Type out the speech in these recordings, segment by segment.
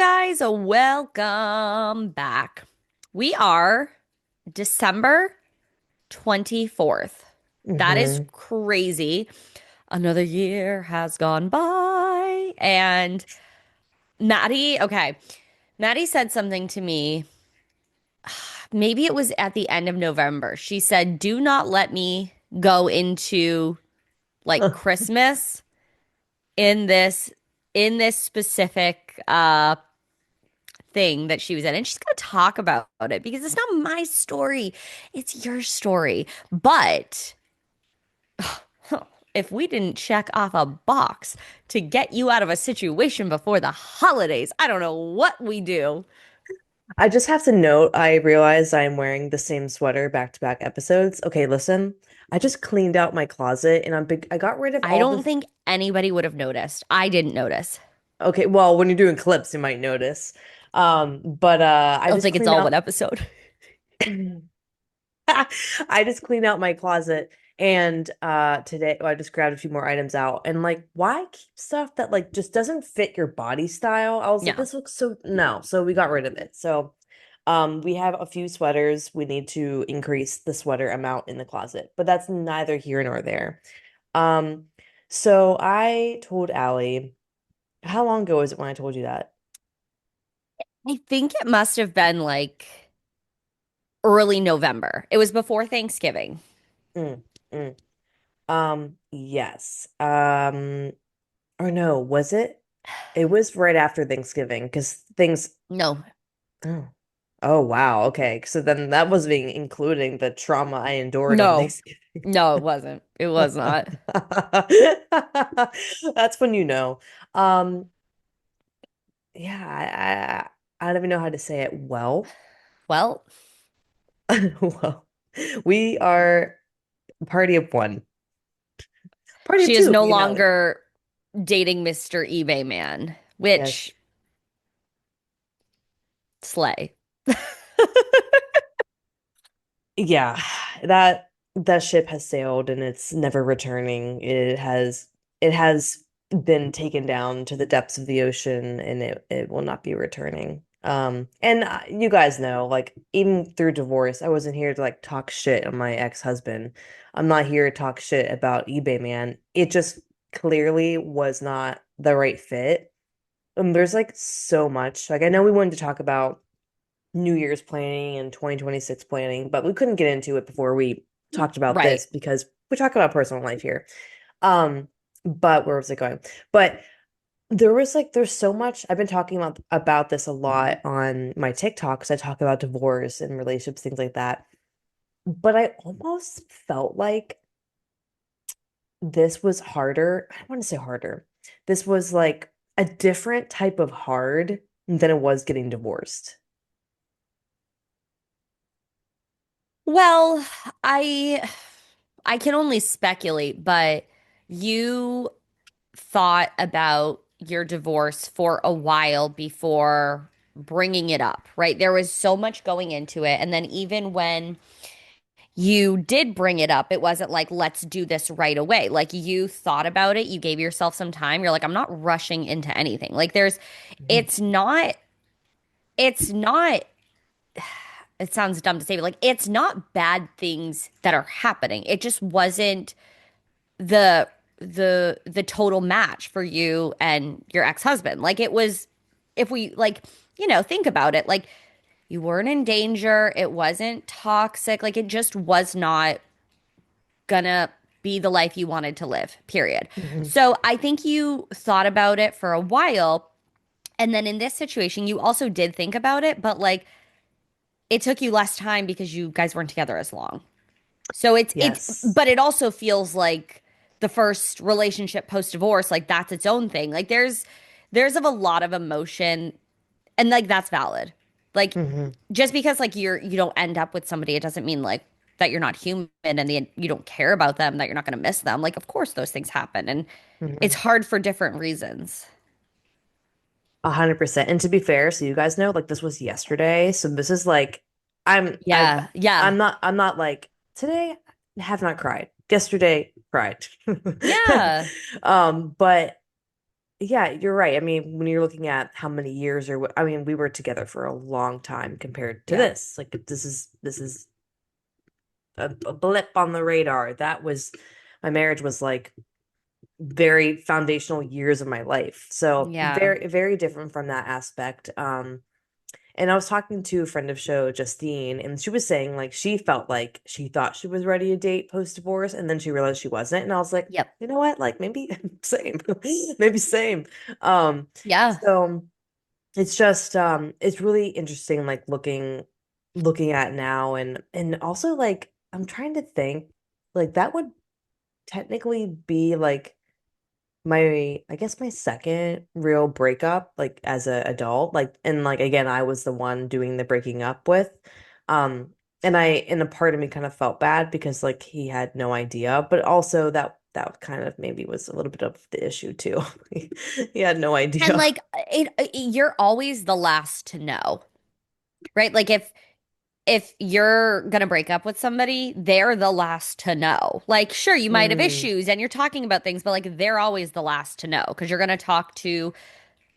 guys, welcome back. We are December 24th. That is Hmm. crazy. Another year has gone by. And Maddie said something to me. Maybe it was at the end of November. She said, "Do not let me go into like Christmas in this specific thing that she was in, and she's going to talk about it because it's not my story, it's your story. But if we didn't check off a box to get you out of a situation before the holidays, I don't know what we do. I just have to note, I realize I'm wearing the same sweater back-to-back episodes. Okay, listen, I just cleaned out my closet and I got rid of I all don't the think anybody would have noticed. I didn't notice. okay, well, when you're doing clips, you might notice. But I I was just like, it's cleaned all one out episode. I just cleaned out my closet and today I just grabbed a few more items out and like why keep stuff that like just doesn't fit your body style? I was like Yeah. this looks so no, so we got rid of it. So we have a few sweaters. We need to increase the sweater amount in the closet, but that's neither here nor there. Um so I told Allie, how long ago was it when I told you that? I think it must have been like early November. It was before Thanksgiving. Mm, mm. Yes. Or no, was it? It was right after Thanksgiving because things. No, Oh. Oh, wow. Okay. So then that was being including the trauma I endured on no, Thanksgiving. no, it wasn't. It was not. That's when you know. Um, yeah, I don't even know how to say it. Well, Well, well, we are a party of one, party of she is two, no me and Allie. longer dating Mr. eBay man, Yes. which slay. Yeah, that ship has sailed and it's never returning. It has been taken down to the depths of the ocean and it will not be returning. And you guys know, like even through divorce, I wasn't here to like talk shit on my ex-husband. I'm not here to talk shit about eBay man. It just clearly was not the right fit. There's like so much. Like I know we wanted to talk about New Year's planning and 2026 planning, but we couldn't get into it before we talked about Right. this because we talk about personal life here. Um, but where was it going? But there's so much I've been talking about this a lot on my TikToks. I talk about divorce and relationships, things like that. But I almost felt like this was harder. I don't want to say harder. This was like a different type of hard than it was getting divorced. Well, I I can only speculate, but you thought about your divorce for a while before bringing it up, right? There was so much going into it, and then even when you did bring it up, it wasn't like, let's do this right away. Like you thought about it, you gave yourself some time. You're like, I'm not rushing into anything. Like Mhm. it's not, it's not, it sounds dumb to say, but like, it's not bad things that are happening. It just wasn't the, the total match for you and your ex-husband. Like it was, if we like, think about it, like you weren't in danger. It wasn't toxic. Like it just was not gonna be the life you wanted to live, period. Mhm. So I think you thought about it for a while. And then in this situation, you also did think about it, but like it took you less time because you guys weren't together as long. So Yes. but it also feels like the first relationship post divorce, like that's its own thing. Like there's of a lot of emotion and like that's valid. Like Hmm. just because like you don't end up with somebody, it doesn't mean like that you're not human and you don't care about them, that you're not going to miss them. Like of course those things happen and it's Hmm. hard for different reasons. 100%. And to be fair, so you guys know, like this was yesterday. So this is like I'm I Yeah. Yeah. I'm not like today have not cried. Yesterday cried. Yeah. But yeah, you're right. I mean, when you're looking at how many years or I mean, we were together for a long time compared to Yeah. this. Like this is a blip on the radar. That was my marriage was like very foundational years of my life. So Yeah. very, very different from that aspect. And I was talking to a friend of show, Justine, and she was saying like she felt like she thought she was ready to date post-divorce, and then she realized she wasn't. And I was like, Yep. you know what? Like maybe same, maybe same. Um, Yeah. so it's just it's really interesting like looking at now and also like I'm trying to think like that would technically be like my I guess my second real breakup like as a adult like and like again I was the one doing the breaking up with and a part of me kind of felt bad because like he had no idea but also that kind of maybe was a little bit of the issue too. He had no And idea. like you're always the last to know, right? Like if you're gonna break up with somebody, they're the last to know. Like, sure, you might have Mm, issues and you're talking about things, but like they're always the last to know because you're gonna talk to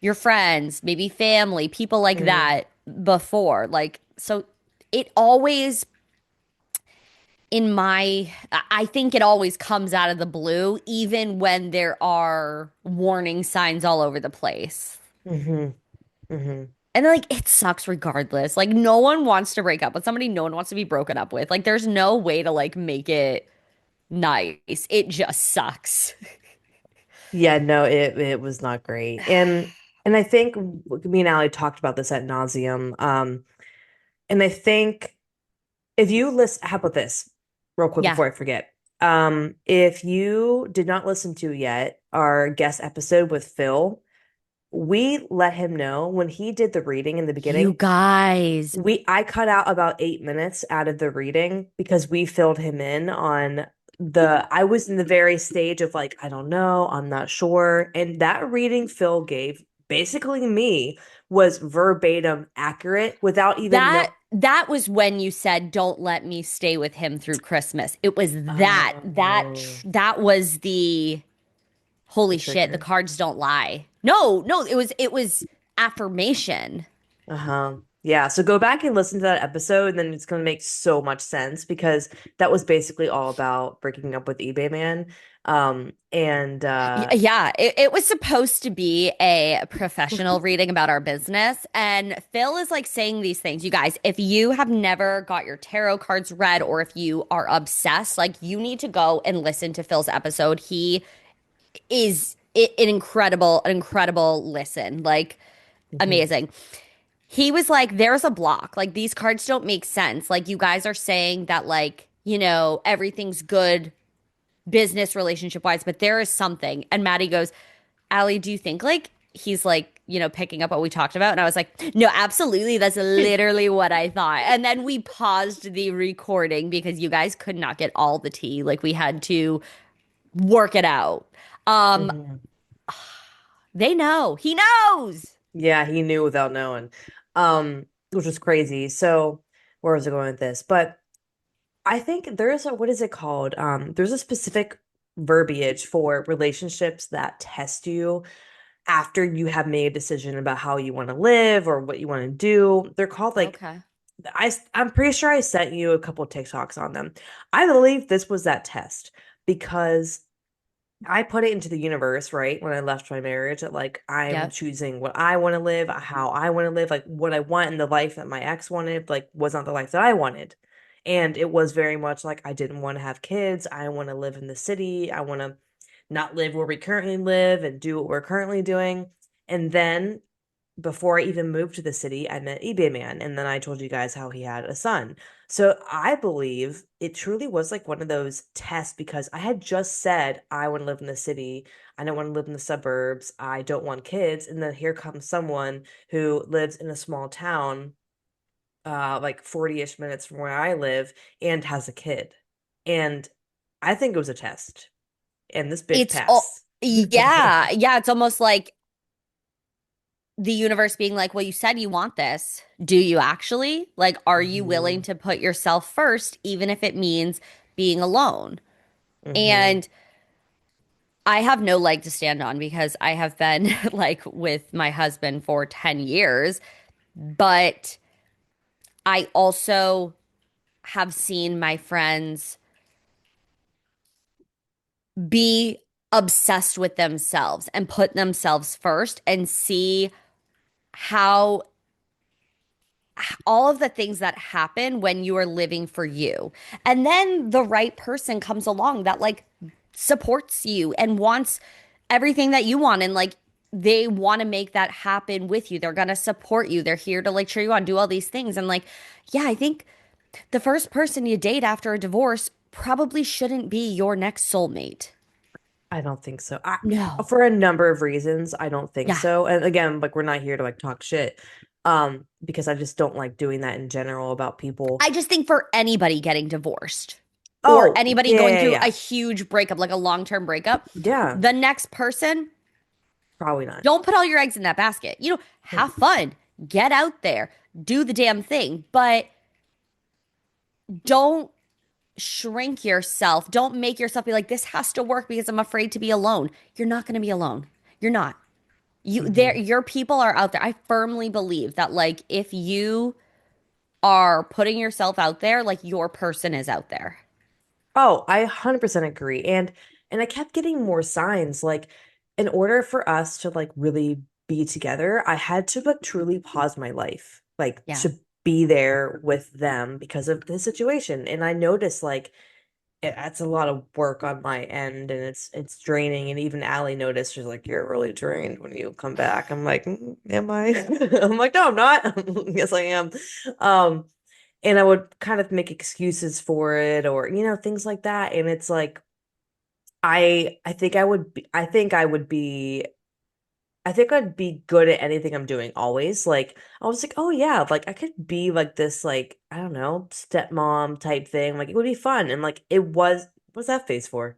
your friends, maybe family, people like mm, that before. Like, so it always I think it always comes out of the blue, even when there are warning signs all over the place. mm-hmm, mm-hmm. And like it sucks regardless. Like no one wants to break up with somebody, no one wants to be broken up with. Like there's no way to like make it nice. It just sucks. Yeah, no, it was not great. And I think me and Allie talked about this at nauseum. And I think if you listen, how about this, real quick Yeah. before I forget? If you did not listen to yet our guest episode with Phil, we let him know when he did the reading in the You beginning. guys, I cut out about 8 minutes out of the reading because we filled him in on I was in the very stage of like, I don't know, I'm not sure. And that reading Phil gave basically me was verbatim accurate without even that know. that was when you said don't let me stay with him through Christmas. It was Oh, that was the the holy shit, the trigger. cards don't lie. No, no, it was affirmation. Uh-huh. Yeah, so go back and listen to that episode, and then it's going to make so much sense because that was basically all about breaking up with eBay Man. And Yeah, it was supposed to be a professional reading about our business. And Phil is like saying these things. You guys, if you have never got your tarot cards read or if you are obsessed, like you need to go and listen to Phil's episode. He is an incredible listen. Like Mhm, amazing. He was like, there's a block. Like these cards don't make sense. Like you guys are saying that like, everything's good business relationship wise, but there is something. And Maddie goes, Allie, do you think like he's like, picking up what we talked about? And I was like, no, absolutely. That's literally what I thought. And then we paused the recording because you guys could not get all the tea. Like we had to work it out. Um, mhm. they know. He knows. Yeah, he knew without knowing, which was crazy. So where was I going with this? But I think there's a what is it called? There's a specific verbiage for relationships that test you after you have made a decision about how you want to live or what you want to do. They're called like Okay. I'm pretty sure I sent you a couple of TikToks on them. I believe this was that test because I put it into the universe, right? When I left my marriage, that like I'm Yep. choosing what I want to live, how I want to live, like what I want in the life that my ex wanted, like was not the life that I wanted. And it was very much like I didn't want to have kids. I want to live in the city. I want to not live where we currently live and do what we're currently doing. And then before I even moved to the city, I met eBay Man, and then I told you guys how he had a son. So I believe it truly was like one of those tests because I had just said I want to live in the city. I don't want to live in the suburbs. I don't want kids. And then here comes someone who lives in a small town, like 40-ish minutes from where I live, and has a kid. And I think it was a test. And this bitch It's all, passed. yeah. Yeah. It's almost like the universe being like, well, you said you want this. Do you actually? Like, are you willing Hmm. to put yourself first, even if it means being alone? Hmm. And I have no leg to stand on because I have been like with my husband for 10 years, but I also have seen my friends be obsessed with themselves and put themselves first and see how all of the things that happen when you are living for you. And then the right person comes along that like supports you and wants everything that you want and like they want to make that happen with you. They're going to support you. They're here to like cheer you on, do all these things. And like, yeah, I think the first person you date after a divorce probably shouldn't be your next soulmate. I don't think so. No. For a number of reasons, I don't think Yeah. so. And again, like we're not here to like talk shit, because I just don't like doing that in general about people. I just think for anybody getting divorced or Oh, anybody yeah, going yeah, through a yeah. huge breakup, like a long-term breakup, Yeah, the next person, probably not. don't put all your eggs in that basket. You know, have fun, get out there, do the damn thing, but don't shrink yourself. Don't make yourself be like, this has to work because I'm afraid to be alone. You're not going to be alone. You're not. Hmm. Your people are out there. I firmly believe that, like, if you are putting yourself out there, like, your person is out there. Oh, I 100% agree. And I kept getting more signs like in order for us to like really be together, I had to like truly pause my life, like Yeah. to be there with them because of the situation. And I noticed like that's a lot of work on my end and it's draining. And even Allie noticed, she's like, "You're really drained when you come back." I'm like, Am I?" I'm like, "No, I'm not." Yes, I am. Um, and I would kind of make excuses for it or things like that. And it's like I think I think I'd be good at anything I'm doing always. Like I was like, "Oh yeah, like I could be like this like I don't know, stepmom type thing. Like it would be fun." And like it was what's that face for?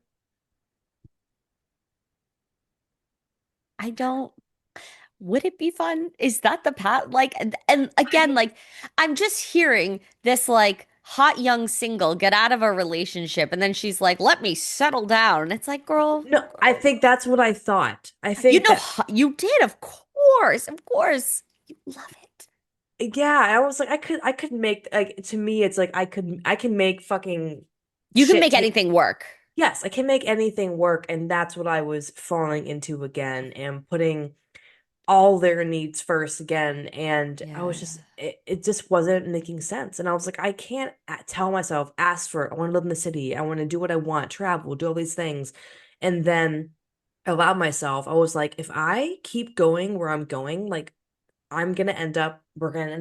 I don't, would it be fun? Is that the path? Like, and again, I like, I'm just hearing this, like, hot young single get out of a relationship. And then she's like, let me settle down. And it's like, No, I girl, think that's what I thought. I you think know, that you did, of course, of course. You love it. yeah, I was like I could make like to me it's like I can make fucking You can shit make take. anything work. Yes, I can make anything work, and that's what I was falling into again and putting all their needs first again. And I was Yeah. just, it just wasn't making sense. And I was like, I can't tell myself, ask for it. I want to live in the city. I want to do what I want, travel, do all these things. And then allow myself, I was like, if I keep going where I'm going, like we're gonna end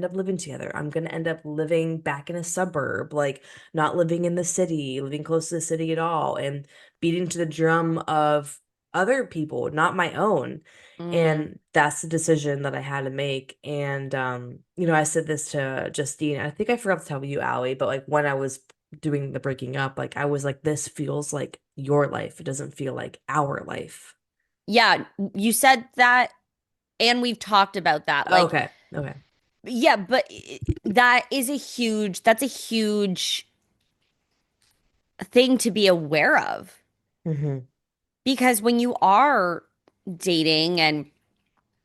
up living together. I'm gonna end up living back in a suburb, like not living in the city, living close to the city at all, and beating to the drum of other people, not my own. Mm. And that's the decision that I had to make. And I said this to Justine. I think I forgot to tell you, Allie, but like when I was doing the breaking up, like I was like, this feels like your life. It doesn't feel like our life. Yeah, you said that, and we've talked about that. Like, Okay. Okay. yeah, but that's a huge thing to be aware of. Hmm. Because when you are dating and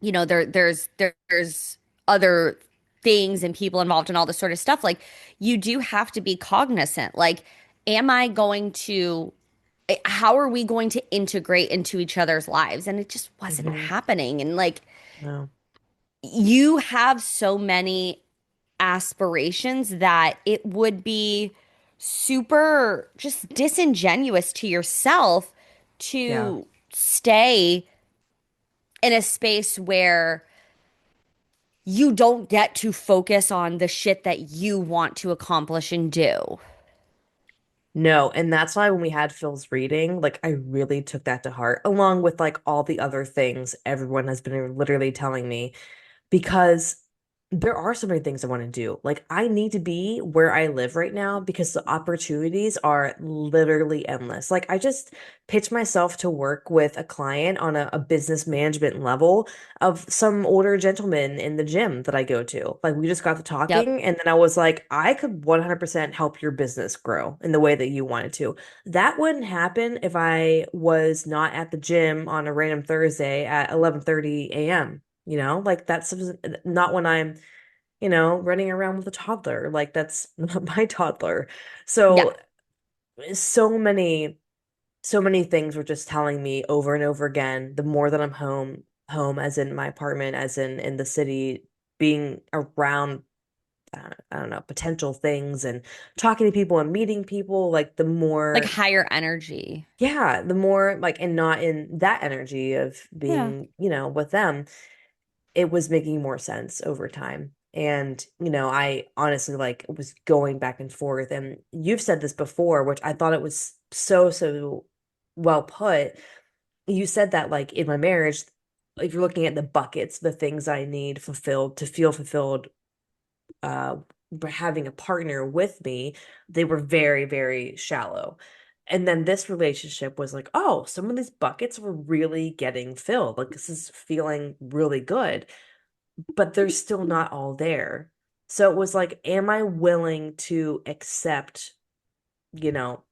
there's other things and people involved and all this sort of stuff, like you do have to be cognizant. Like, am I going to how are we going to integrate into each other's lives? And it just wasn't Hmm. happening. And like No. you have so many aspirations that it would be super just disingenuous to yourself Yeah. to stay in a space where you don't get to focus on the shit that you want to accomplish and do. No, and that's why when we had Phil's reading, like I really took that to heart, along with like all the other things everyone has been literally telling me, because there are so many things I want to do. Like, I need to be where I live right now because the opportunities are literally endless. Like, I just pitch myself to work with a client on a business management level of some older gentleman in the gym that I go to. Like, we just got to Yep. talking, and then I was like, I could 100% help your business grow in the way that you wanted to. That wouldn't happen if I was not at the gym on a random Thursday at 11:30 a.m. You know, like that's not when I'm, running around with a toddler. Like that's not my toddler. Yeah. So so many things were just telling me over and over again, the more that I'm home as in my apartment, as in the city, being around I don't know, potential things and talking to people and meeting people, like the Like more, higher energy. yeah, the more like, and not in that energy of Yeah. being, with them, it was making more sense over time. And, I honestly like was going back and forth. And you've said this before, which I thought it was so well put. You said that like in my marriage, if you're looking at the buckets, the things I need fulfilled to feel fulfilled, uh, having a partner with me, they were very, very shallow. And then this relationship was like, oh, some of these buckets were really getting filled. Like this is feeling really good, but they're still not all there. So it was like, am I willing to accept, you know,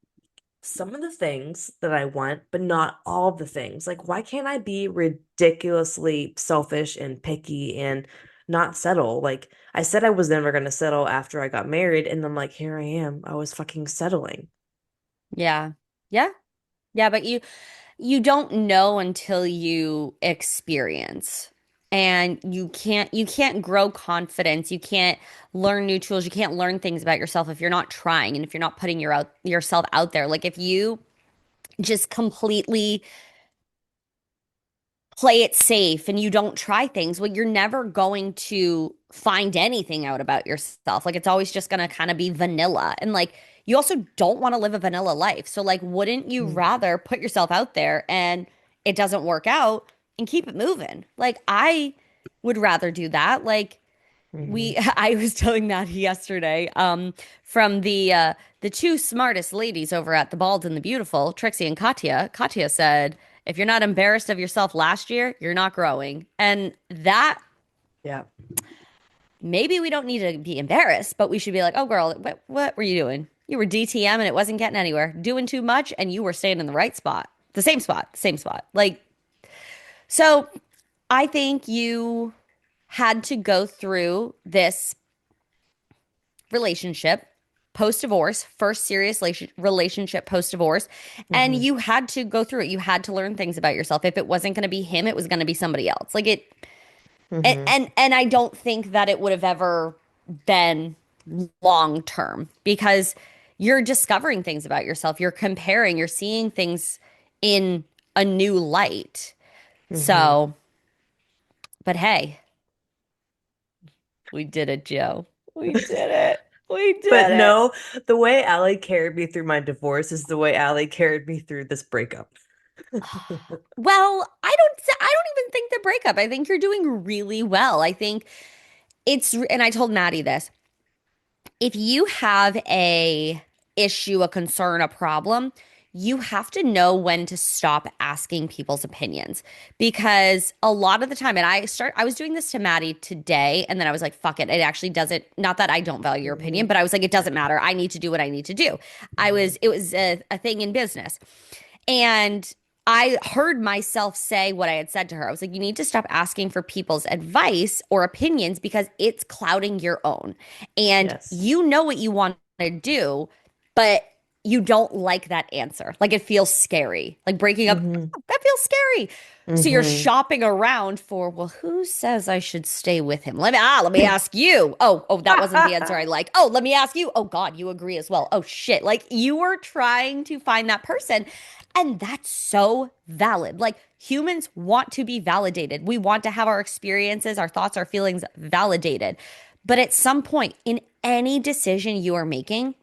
some of the things that I want, but not all the things? Like, why can't I be ridiculously selfish and picky and not settle? Like, I said I was never going to settle after I got married, and then, like, here I am. I was fucking settling. Yeah. Yeah. Yeah, but you don't know until you experience. And you can't grow confidence. You can't learn new tools. You can't learn things about yourself if you're not trying and if you're not putting yourself out there. Like if you just completely play it safe and you don't try things, well, you're never going to find anything out about yourself. Like it's always just going to kind of be vanilla. And like you also don't want to live a vanilla life. So like wouldn't you rather put yourself out there and it doesn't work out and keep it moving? Like I would rather do that. Like Mm-hmm. we I was telling Maddie yesterday, from the two smartest ladies over at the Bald and the Beautiful, Trixie and Katya. Katya said, if you're not embarrassed of yourself last year, you're not growing. And that Yeah. maybe we don't need to be embarrassed, but we should be like, oh girl, what were you doing? You were DTM and it wasn't getting anywhere. Doing too much and you were staying in the right spot. The same spot, same spot. Like, so I think you had to go through this relationship post divorce, first serious relationship post divorce, and Mm-hmm. you had to go through it. You had to learn things about yourself. If it wasn't going to be him, it was going to be somebody else. Like it, and, Mm-hmm. and I don't think that it would have ever been long term because you're discovering things about yourself. You're comparing, you're seeing things in a new light. Mm-hmm. So, but hey, we did it, Joe. We did it. We But did it. no, the way Allie carried me through my divorce is the way Allie carried me through this breakup. Well, I don't even think the breakup. I think you're doing really well. I think and I told Maddie this. If you have a issue, a concern, a problem, you have to know when to stop asking people's opinions because a lot of the time, and I was doing this to Maddie today, and then I was like, fuck it. It actually doesn't, not that I don't value your Mm-hmm. opinion, but I was like, it doesn't matter. I need to do what I need to do. It was a thing in business. And I heard myself say what I had said to her. I was like, you need to stop asking for people's advice or opinions because it's clouding your own. And Yes. you know what you want to do, but you don't like that answer. Like it feels scary. Like breaking up, Mm-hmm. "Oh, that feels scary." So you're Mm-hmm. shopping around for, well, who says I should stay with him? Let me ask you. Oh, that wasn't the answer I like. Oh, let me ask you. Oh God, you agree as well. Oh shit. Like you were trying to find that person. And that's so valid. Like humans want to be validated. We want to have our experiences, our thoughts, our feelings validated. But at some point in any decision you are making,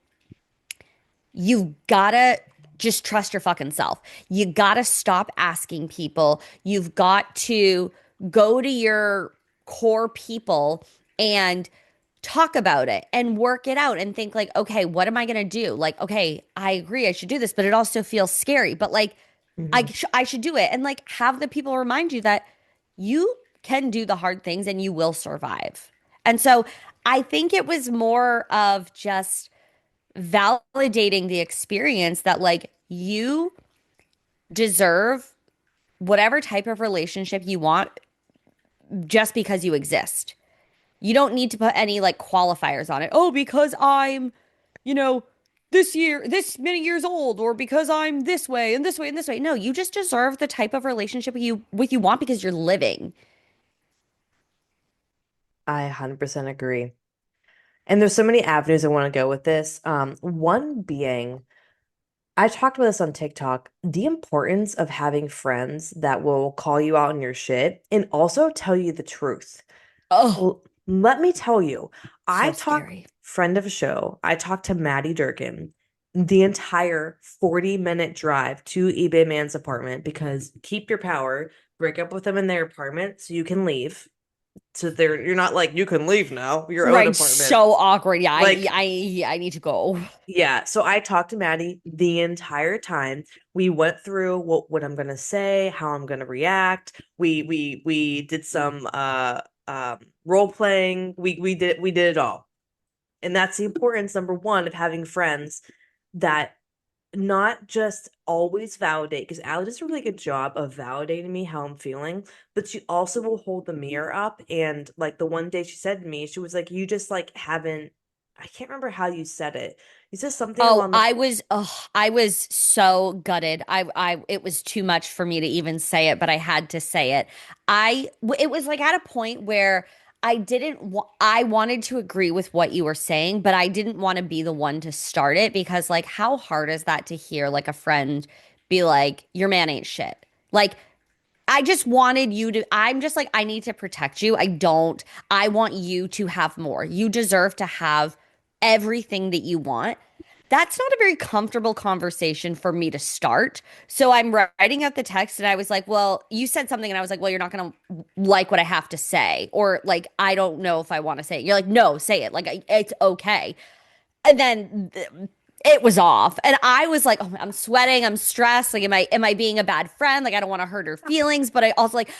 you've got to just trust your fucking self. You got to stop asking people. You've got to go to your core people and talk about it and work it out and think like, okay, what am I going to do? Like, okay, I agree I should do this, but it also feels scary. But like Hmm. I should do it and like have the people remind you that you can do the hard things and you will survive. And so I think it was more of just validating the experience that like you deserve whatever type of relationship you want just because you exist. You don't need to put any like qualifiers on it. Oh, because I'm, you know, this many years old, or because I'm this way and this way and this way. No, you just deserve the type of relationship you want because you're living. I 100% agree. And there's so many avenues I want to go with this. One being, I talked about this on TikTok, the importance of having friends that will call you out on your shit and also tell you the truth. Oh, Well, let me tell you, so I talked, scary. friend of a show, I talked to Maddie Durkin the entire 40-minute drive to eBay Man's apartment because keep your power, break up with them in their apartment so you can leave. So you're not like, you can leave now, your own Right, apartment. so awkward. Yeah, Like, I need to go. yeah, so I talked to Maddie the entire time. We went through what I'm gonna say, how I'm gonna react. We did some role playing. We did it all. And that's the importance, number one, of having friends that not just always validate, because Allie does a really good job of validating me how I'm feeling, but she also will hold the mirror up. And like the one day she said to me, she was like, you just like haven't, I can't remember how you said it. You said something Oh, along the, I was so gutted. It was too much for me to even say it, but I had to say it. It was like at a point where I wanted to agree with what you were saying, but I didn't want to be the one to start it because, like, how hard is that to hear, like, a friend be like, your man ain't shit? Like, I just wanted you to, I'm just like, I need to protect you. I want you to have more. You deserve to have everything that you want. That's not a very comfortable conversation for me to start. So I'm writing out the text and I was like, well, you said something and I was like, well, you're not going to like what I have to say. Or like, I don't know if I want to say it. You're like, no, say it. Like, it's okay. And then it was off. And I was like, oh, I'm sweating, I'm stressed. Like, am I being a bad friend? Like, I don't want to hurt her feelings, but I also like,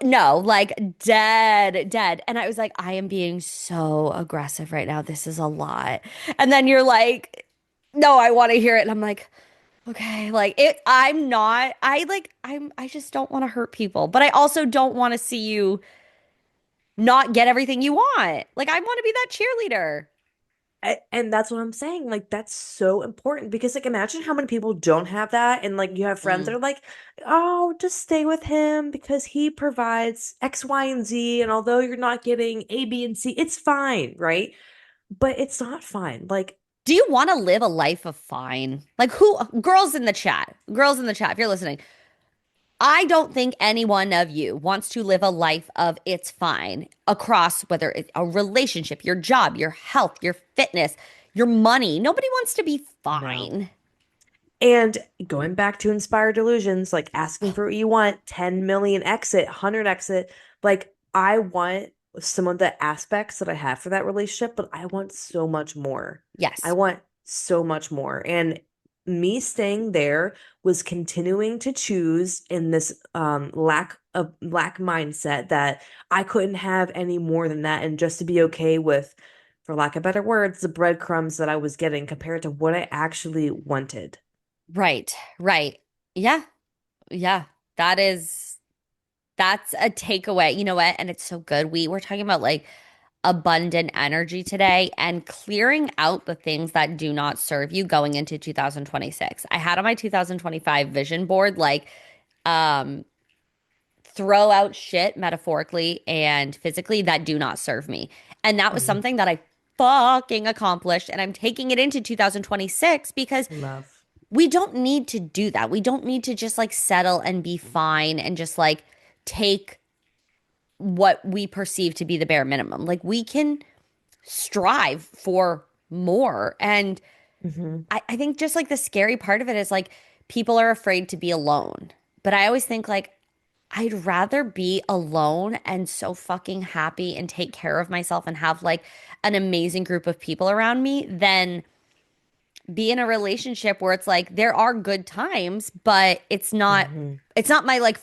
no, like dead. And I was like, I am being so aggressive right now. This is a lot. And then you're like, no, I want to hear it. And I'm like, okay, like I'm not, I just don't want to hurt people, but I also don't want to see you not get everything you want. Like, I want to be that cheerleader. and that's what I'm saying. Like, that's so important because, like, imagine how many people don't have that. And, like, you have friends that Mm. are like, oh, just stay with him because he provides X, Y, and Z. And although you're not getting A, B, and C, it's fine, right? But it's not fine. Like, Do you want to live a life of fine? Like girls in the chat, if you're listening, I don't think any one of you wants to live a life of it's fine across whether it's a relationship, your job, your health, your fitness, your money. Nobody wants to be no. fine. And going back to inspired delusions, like asking for what you want, 10 million exit, 100 exit, like I want some of the aspects that I have for that relationship, but I want so much more. I Yes. want so much more. And me staying there was continuing to choose in this lack mindset that I couldn't have any more than that and just to be okay with, for lack of better words, the breadcrumbs that I was getting compared to what I actually wanted. Right. Right. Yeah. Yeah. That is that's a takeaway. You know what? And it's so good. We were talking about like abundant energy today and clearing out the things that do not serve you going into 2026. I had on my 2025 vision board like um throw out shit metaphorically and physically that do not serve me. And that was Mhm. something that I fucking accomplished and I'm taking it into 2026 because Love. we don't need to do that. We don't need to just like settle and be fine and just like take what we perceive to be the bare minimum. Like we can strive for more. And Hmm. I think just like the scary part of it is like people are afraid to be alone. But I always think like I'd rather be alone and so fucking happy and take care of myself and have like an amazing group of people around me than be in a relationship where it's like there are good times, but Hmm. it's not my like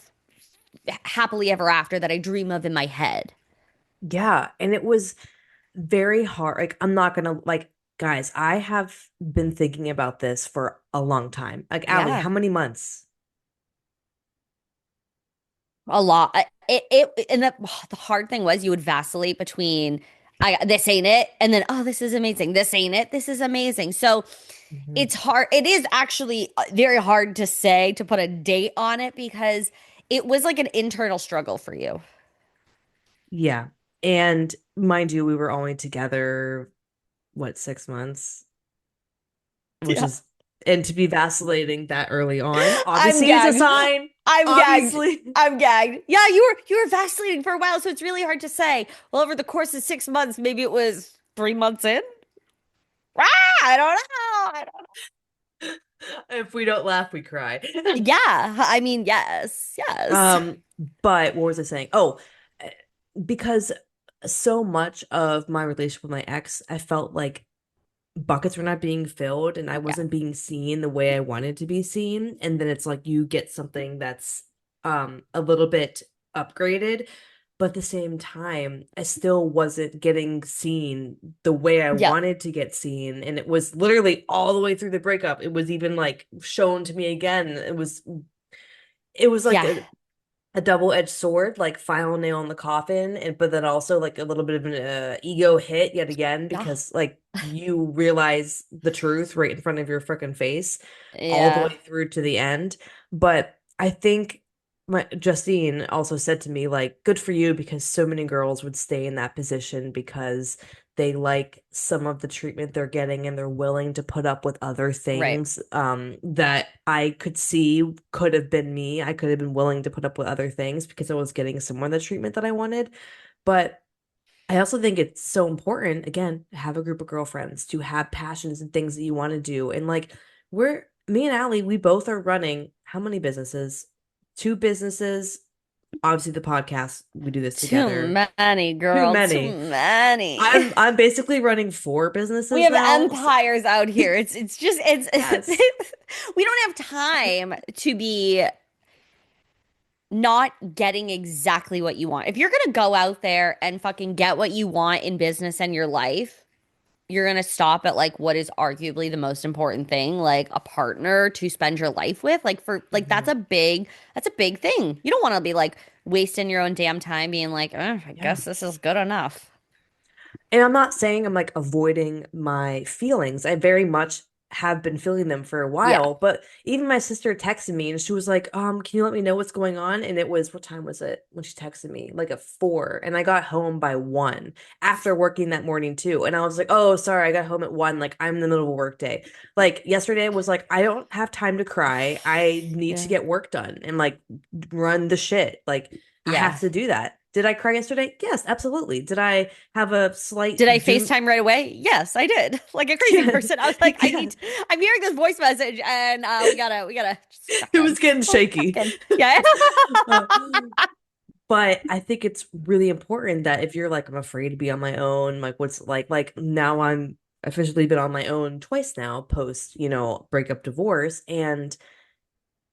happily ever after that I dream of in my head. Yeah, and it was very hard. Like, I'm not gonna like, guys, I have been thinking about this for a long time. Like, Allie, Yeah. how many months? A lot. And the hard thing was you would vacillate between I this ain't it and then oh this is amazing. This ain't it. This is amazing. So Mhm. it's hard. It is actually very hard to say to put a date on it because it was like an internal struggle for you. Yeah. And mind you, we were only together, what, 6 months? Which Yeah. is, and to be vacillating that early on, I'm obviously is a gagged. sign. I'm gagged. Obviously. I'm gagged. Yeah, you were vacillating for a while, so it's really hard to say. Well, over the course of 6 months, maybe it was 3 months in. Ah, I don't know. I don't If we don't laugh, we cry. Yeah, I mean, yes, yes. Um, but what was I saying? Oh, eh, because so much of my relationship with my ex, I felt like buckets were not being filled and I Yeah, wasn't being seen the way I wanted to be seen. And then it's like you get something that's a little bit upgraded, but at the same time, I still wasn't getting seen the way I yeah, wanted to get seen. And it was literally all the way through the breakup. It was even like shown to me again. It was like yeah, a double-edged sword, like final nail in the coffin, and but then also like a little bit of an ego hit yet again yeah, because like you realize the truth right in front of your freaking face all the yeah. way through to the end. But I think my Justine also said to me like, good for you because so many girls would stay in that position because they like some of the treatment they're getting and they're willing to put up with other Right. things that I could see could have been me. I could have been willing to put up with other things because I was getting some of the treatment that I wanted. But I also think it's so important, again, to have a group of girlfriends, to have passions and things that you want to do. And like me and Allie, we both are running how many businesses? Two businesses, obviously the podcast, we do this Too together. many, Too girl, too many. many. I'm basically running four We businesses have now. empires out here. It's just it's Yes. we don't have time to be not getting exactly what you want. If you're gonna go out there and fucking get what you want in business and your life, you're gonna stop at like what is arguably the most important thing, like a partner to spend your life with. Like for like Mhm. that's a big thing. You don't want to be like wasting your own damn time being like, I Yeah. guess this is good enough. And I'm not saying I'm like avoiding my feelings. I very much have been feeling them for a Yeah. while. But even my sister texted me and she was like, can you let me know what's going on? And it was, what time was it when she texted me? Like at 4. And I got home by 1 after working that morning too. And I was like, oh, sorry, I got home at 1. Like I'm in the middle of a work day. Like yesterday was like, I don't have time to cry. I need to Yeah. get work done and like run the shit. Like I have Yeah. to do that. Did I cry yesterday? Yes, absolutely. Did I have a Did I slight doom? FaceTime right away? Yes, I did. Like a crazy Yeah, person. I was like, yeah. I'm hearing this voice message and we gotta just check It in. was getting Let's shaky. check in. Yeah. Uh, but I think it's really important that if you're like, I'm afraid to be on my own, like what's like now I'm officially been on my own twice now, post, breakup divorce. And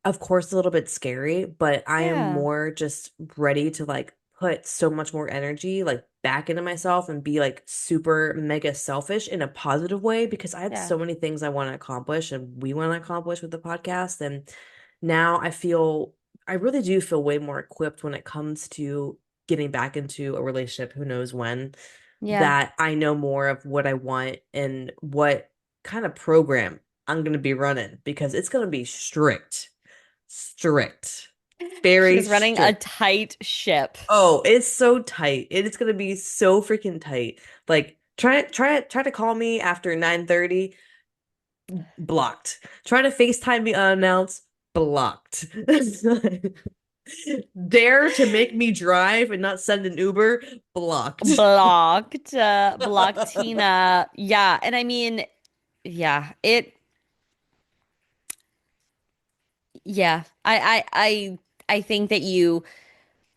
of course a little bit scary, but I am Yeah. more just ready to like put so much more energy like back into myself and be like super mega selfish in a positive way because I had Yeah. so many things I want to accomplish and we want to accomplish with the podcast. And now I really do feel way more equipped when it comes to getting back into a relationship, who knows when, Yeah. that I know more of what I want and what kind of program I'm going to be running because it's going to be strict, very She's running a strict. tight ship. Oh, it's so tight. It is gonna be so freaking tight. Like try to call me after 9:30, blocked. Try to FaceTime me unannounced, blocked. Dare to make me drive and not send an Uber, blocked. Blocked Tina. Yeah. And I mean, yeah, yeah. I think that you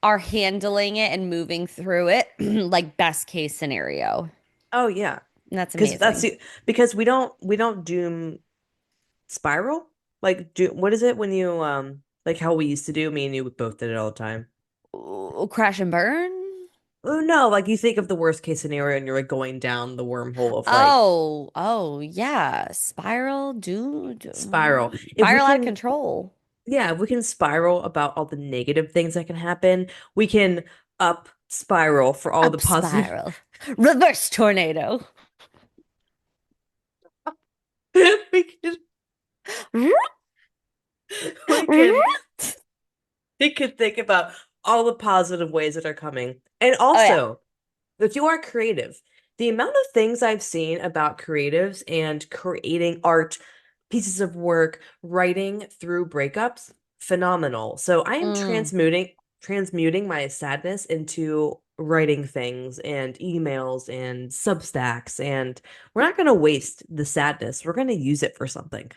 are handling it and moving through it like best case scenario. Oh yeah. And that's Because that's amazing. the because we don't doom spiral. Like do what is it when you like how we used to do, me and you both did it all the time. Ooh, crash and burn? Oh no, like you think of the worst case scenario and you're like going down the wormhole of like Oh, yeah. Spiral, spiral. If we spiral out of can control. yeah, if we can spiral about all the negative things that can happen, we can up spiral for all the Up positive. spiral. Reverse tornado. we can we can we can think about all the positive ways that are coming. And Oh yeah. also, if you are creative, the amount of things I've seen about creatives and creating art, pieces of work, writing through breakups, phenomenal. So I am Mm. transmuting my sadness into writing things and emails and Substacks, and we're not going to waste the sadness. We're going to use it for something.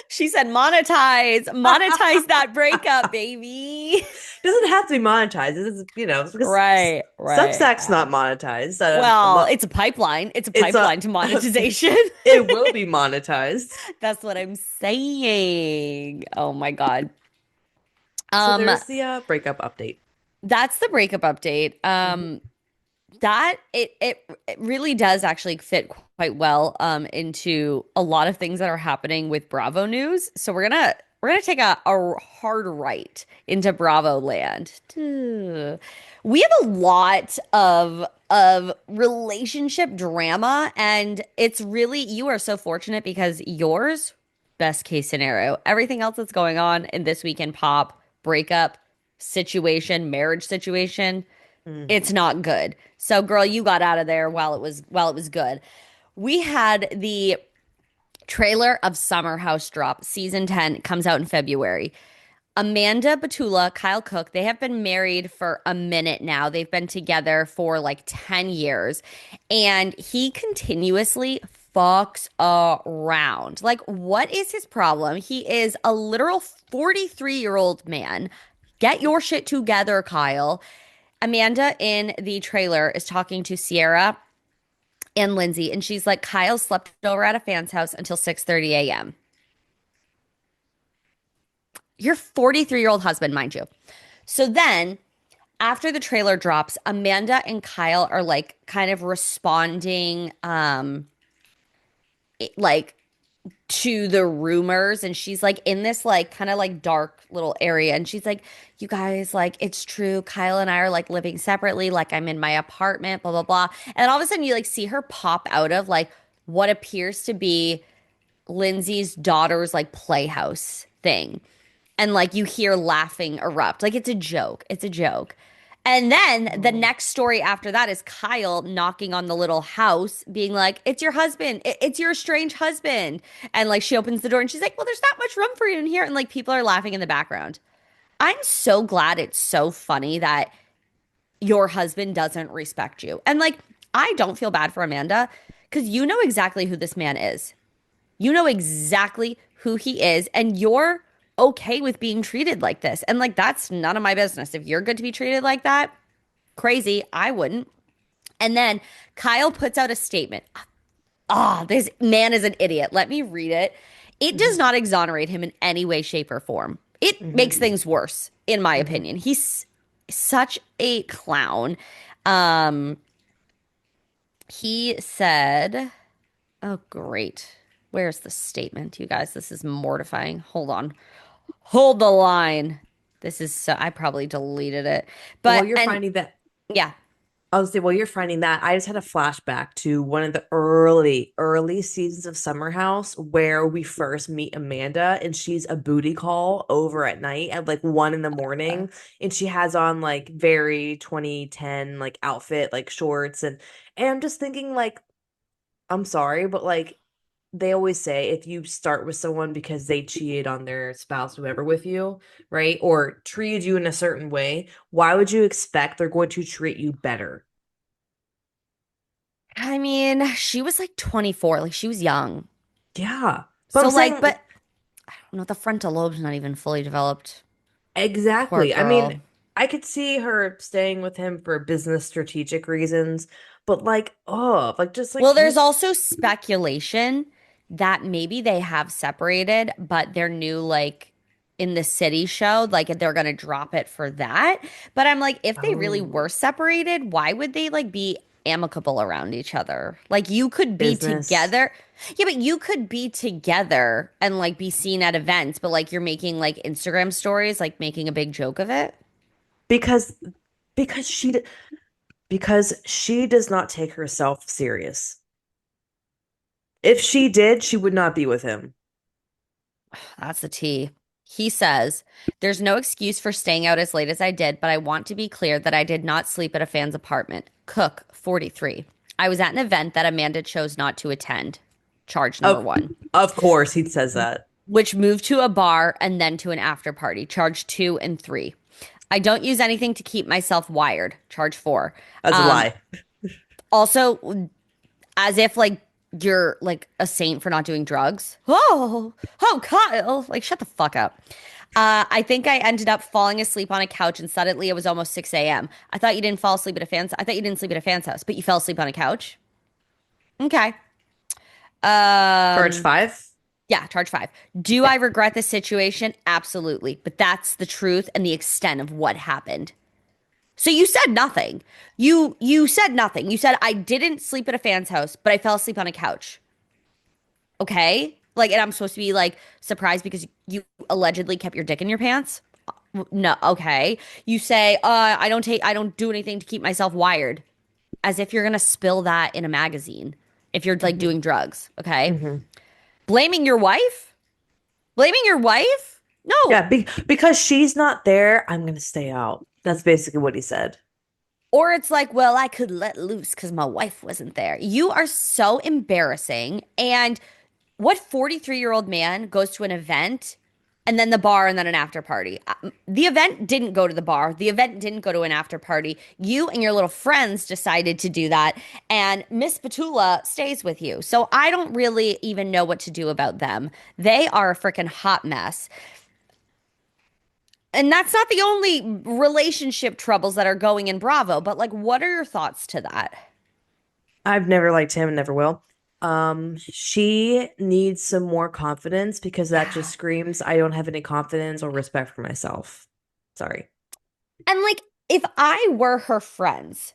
She said monetize. Monetize that breakup, baby. Doesn't have to be monetized. It's because Right. Substack's not monetized. Well, it's a pipeline. It's a It's a pipeline to monetization. it will be monetized. That's what I'm saying. Oh my God. So Um, there's the breakup update. that's the breakup update. Mhm. That it really does actually fit quite well into a lot of things that are happening with Bravo news. So we're gonna take a hard right into Bravo land. Duh. We have a lot of relationship drama, and it's really you are so fortunate because yours best case scenario. Everything else that's going on in this weekend pop breakup situation, marriage situation, Mm. it's not good. So girl, you got out of there while it was good. We had the trailer of Summer House drop. Season 10 comes out in February. Amanda Batula, Kyle Cooke, they have been married for a minute now. They've been together for like 10 years. And he continuously fucks around. Like, what is his problem? He is a literal 43-year-old man. Get your shit together, Kyle. Amanda in the trailer is talking to Sierra and Lindsay, and she's like, Kyle slept over at a fan's house until 6:30 a.m. Your 43-year-old husband, mind you. So then after the trailer drops, Amanda and Kyle are like kind of responding like to the rumors, and she's like in this like kind of like dark little area, and she's like, you guys, like it's true, Kyle and I are like living separately, like I'm in my apartment, blah blah blah. And all of a sudden you like see her pop out of like what appears to be Lindsay's daughter's like playhouse thing, and like you hear laughing erupt. Like it's a joke. It's a joke. And then the Oh. next story after that is Kyle knocking on the little house, being like, it's your husband. It's your estranged husband. And like she opens the door and she's like, well, there's not much room for you in here. And like people are laughing in the background. I'm so glad it's so funny that your husband doesn't respect you. And like, I don't feel bad for Amanda because you know exactly who this man is. You know exactly who he is, and you're okay with being treated like this. And like, that's none of my business. If you're good to be treated like that, crazy. I wouldn't. And then Kyle puts out a statement. Ah, this man is an idiot. Let me read it. It does Mhm. not exonerate him in any way, shape, or form. It Mhm. makes things worse, in my Mhm. opinion. He's such a clown. Um, he said, oh, great. Where's the statement, you guys? This is mortifying. Hold on. Hold the line. This is so, I probably deleted it. While But, you're and finding that, yeah. I was say, while you're finding that, I just had a flashback to one of the early seasons of Summer House where we first meet Amanda and she's a booty call over at night at like 1 in the morning. And she has on like very 2010 like outfit, like shorts. And I'm just thinking like, I'm sorry, but like they always say if you start with someone because they cheated on their spouse, whoever with you, right? Or treated you in a certain way, why would you expect they're going to treat you better? I mean, she was like 24, like she was young. Yeah. But I'm So, like, saying but I don't know, the frontal lobe's not even fully developed. Poor exactly. I mean, girl. I could see her staying with him for business strategic reasons, but like, oh, like just like Well, there's he's also speculation that maybe they have separated, but their new like in the city show, like they're gonna drop it for that. But I'm like, if they really were oh, separated, why would they like be amicable around each other? Like you could be business together. Yeah, but you could be together and like be seen at events, but like you're making like Instagram stories, like making a big joke of it. because because she does not take herself serious. If she did, she would not be with him. That's the T. He says, there's no excuse for staying out as late as I did, but I want to be clear that I did not sleep at a fan's apartment. Cook, 43. I was at an event that Amanda chose not to attend. Charge number Of one, of course he says that. which moved to a bar and then to an after party. Charge two and three. I don't use anything to keep myself wired. Charge four. That's a Um, lie. Also, as if like you're like a saint for not doing drugs. Oh, Kyle, like shut the fuck up. I think I ended up falling asleep on a couch and suddenly it was almost 6 a.m. I thought you didn't fall asleep at a fan's. I thought you didn't sleep at a fan's house, but you fell asleep on a couch. Okay. Charge Um, 5? yeah, charge five. Do Yeah. I regret this situation? Absolutely. But that's the truth and the extent of what happened. So you said nothing. You said nothing. You said I didn't sleep at a fan's house, but I fell asleep on a couch. Okay? Like, and I'm supposed to be like surprised because you allegedly kept your dick in your pants? No, okay. You say, I don't do anything to keep myself wired. As if you're gonna spill that in a magazine if you're like hmm doing drugs, okay? hmm Blaming your wife? Blaming your wife? No. Yeah, because she's not there, I'm gonna stay out. That's basically what he said. Or it's like, well, I could let loose because my wife wasn't there. You are so embarrassing. And what 43-year-old man goes to an event and then the bar and then an after party? The event didn't go to the bar. The event didn't go to an after party. You and your little friends decided to do that. And Miss Petula stays with you. So I don't really even know what to do about them. They are a freaking hot mess. And that's not the only relationship troubles that are going in Bravo, but like, what are your thoughts to that? I've never liked him and never will. She needs some more confidence because that just Yeah. screams, I don't have any confidence or respect for myself. Sorry. And like, if I were her friends,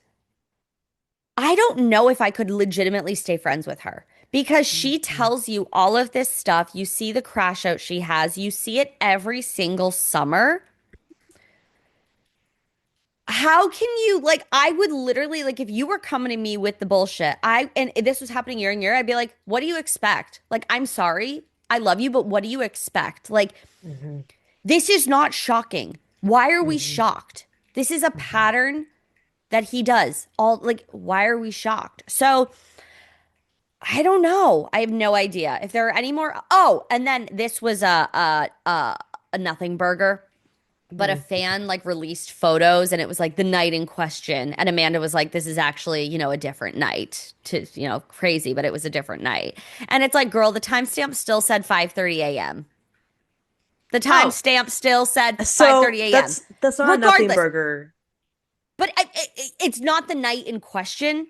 I don't know if I could legitimately stay friends with her because she Mhm. tells you all of this stuff. You see the crash out she has, you see it every single summer. How can you like I would literally like if you were coming to me with the bullshit, I and this was happening year and year, I'd be like, what do you expect? Like, I'm sorry. I love you, but what do you expect? Like, Mhm. this is not shocking. Why are we Mhm. shocked? This is a Mhm. pattern that he does. All like, why are we shocked? So I don't know. I have no idea if there are any more. Oh, and then this was a nothing burger, but a Mhm. fan like released photos and it was like the night in question, and Amanda was like, "This is actually a different night." To crazy, but it was a different night, and it's like, girl, the timestamp still said 5:30 a.m. The Oh, timestamp still said so 5:30 a.m. that's not a nothing Regardless, burger. but it's not the night in question,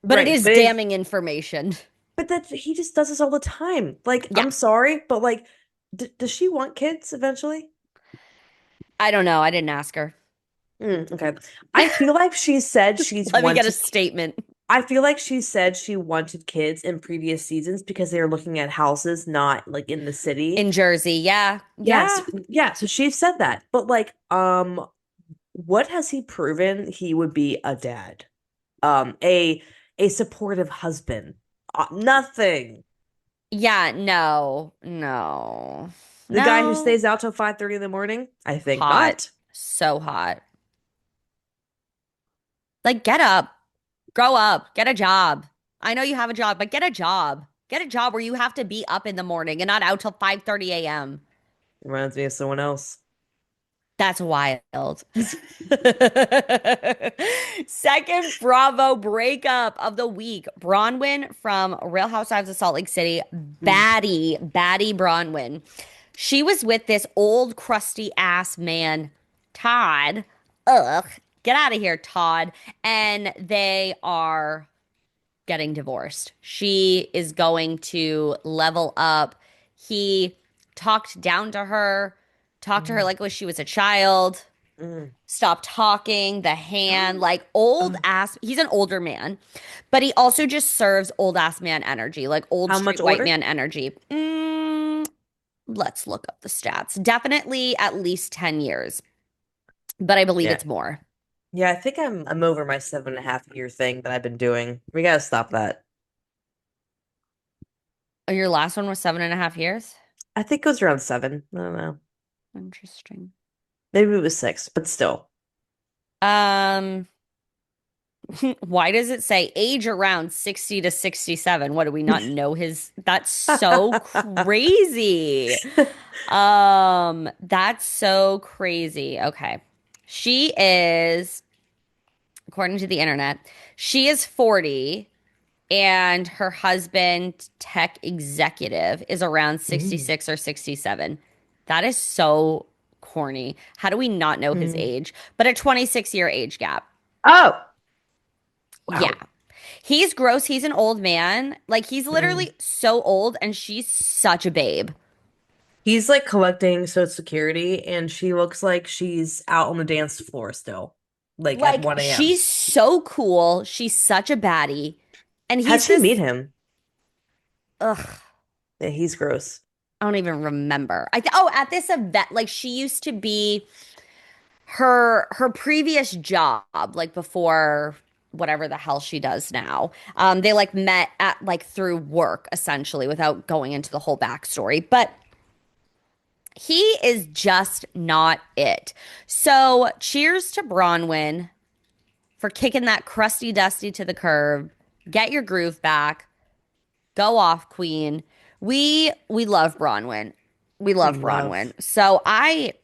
but it Right, is damning information. but that he just does this all the time. Like, Yeah, I'm sorry, but like d does she want kids eventually? I don't know. I didn't ask her. Okay. I feel like she said she's Let me get a wanted statement. I feel like she said she wanted kids in previous seasons because they were looking at houses not like in the city. In Jersey. Yeah. Yes, Yeah. yeah, so she said that. But like, what has he proven he would be a dad? A supportive husband. Nothing. Yeah. No. No. The guy who No. stays out till 5:30 in the morning? I think Hot. not. So hot. Like, get up. Grow up. Get a job. I know you have a job, but get a job. Get a job where you have to be up in the morning and not out till 5:30 a.m. Reminds me of someone else. That's wild. Second Bravo breakup of the week. Bronwyn from Real Housewives of Salt Lake City. Batty Bronwyn. She was with this old crusty ass man, Todd. ugh, get out of here, Todd. And they are getting divorced. She is going to level up. He talked down to her, talked to her Mm, like when she was a child, mm. stopped talking, the hand, like old Uh, ass. He's an older man, but he also just serves old ass man energy, like old how much straight white older? man energy. Let's look up the stats. Definitely at least 10 years, but I believe Yeah. it's more. Yeah, I think I'm over my 7.5 year thing that I've been doing. We gotta stop that. Oh, your last one was 7.5 years? I think it goes around 7. I don't know. Interesting. Maybe it was 6, but still. Um, why does it say age around 60 to 67? What do we not know his? That's so crazy. That's so crazy. Okay. She is, according to the internet, she is 40 and her husband, tech executive, is around Mm. 66 or 67. That is so corny. How do we not know his Mm. age? But a 26-year age gap. Oh, Yeah. wow. He's gross. He's an old man. Like, he's Mm. literally so old, and she's such a babe. He's like collecting Social Security, and she looks like she's out on the dance floor still, like at Like, 1 a.m. she's so cool. She's such a baddie. And How'd he's she meet this, him? ugh, Yeah, he's gross. I don't even remember. Oh, at this event, like, she used to be her previous job, like before whatever the hell she does now. They like met at like through work essentially without going into the whole backstory. But he is just not it. So cheers to Bronwyn for kicking that crusty dusty to the curb. Get your groove back. Go off, Queen. We love Bronwyn. We love Bronwyn. Love. So I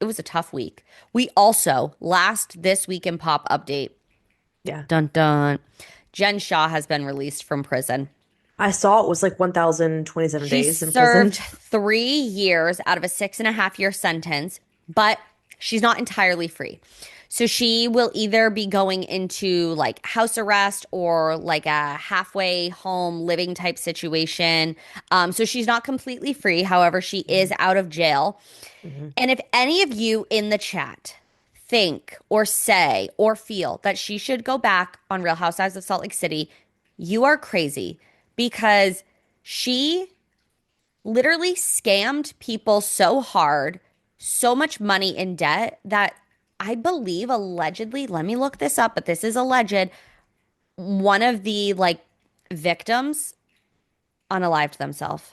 it was a tough week. We also last this week in pop update. Yeah. Dun dun. Jen Shaw has been released from prison. I saw it was like 1,027 She days in prison. served 3 years out of a 6.5 year sentence, but she's not entirely free. So she will either be going into like house arrest or like a halfway home living type situation. So she's not completely free. However, she is Mhm. out of jail. Mhm. And if any of you in the chat think or say or feel that she should go back on Real Housewives of Salt Lake City, you are crazy because she literally scammed people so hard, so much money in debt that I believe allegedly, let me look this up, but this is alleged, one of the like victims unalived themselves.